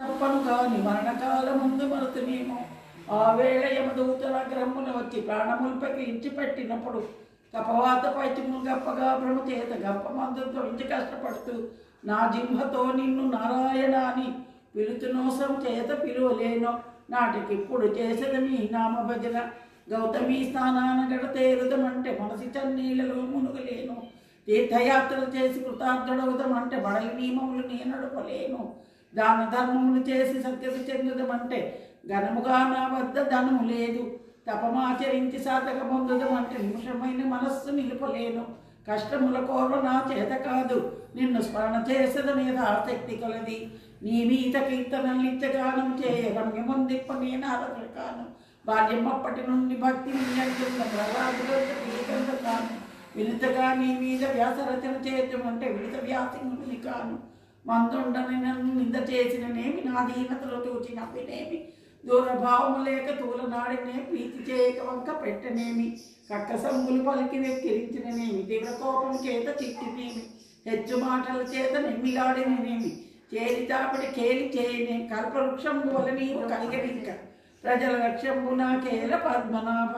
తప్పను కాని మరణకాలముందు మరుతునేమో ఆ వేళ యమదూతల గ్రహమున వచ్చి ప్రాణముల్పకి ఇంచి పెట్టినప్పుడు కపవాత పైత్యము గప్పగా భ్రమ చేత గప్ప మందుతో ఇంటి కష్టపడుతూ నా జింహతో నిన్ను నారాయణ అని పిలుతునోసం చేత పిలువలేను నాటికిప్పుడు చేసేది నీ నామ భజన గౌతమి స్నానాన గడతేరుదమంటే మనసి చన్నీళ్ళలో మునుగలేను తీర్థయాత్రలు చేసి కృతార్థుడవుదమంటే బడలి నియమములు నీ నడపలేను దాన ధర్మములు చేసి సత్యత చెందుదమంటే ఘనముగా నా వద్ద ధనము లేదు తపమాచరించి సాధక పొందుదమంటే నిమిషమైన మనస్సు నిలుపలేను కష్టముల కోర నా చేత కాదు నిన్ను స్మరణ చేసదని ఆసక్తి కలది నీ మీత కీర్తనలిచ్చగానం చేయ రమ్యమందిప్ప నేను కాను బాల్యమప్పటి నుండి భక్తి కాను వినితగా నీ మీద వ్యాసరచన చేయటమంటే వినిత వ్యాసింగుని కాను మందుండని నన్ను నింద చేసిననేమి నా దీనతలో తోచి నవ్వినేమి దూరభావము లేక తూలనాడినే ప్రీతి చేయక వంక పెట్టనేమి కక్కసంగులు పలికి వెక్కిరించిననేమి తీవ్ర కోపం చేత చిట్టినేమి హెచ్చు మాటల చేత నెమ్మిలాడిననేమి చేరి తాపడి కేలి చేయనే కల్పవృక్షం వల్ల నీవు కలిగడింక ప్రజల లక్ష్యంబు నాకేల పద్మనాభ.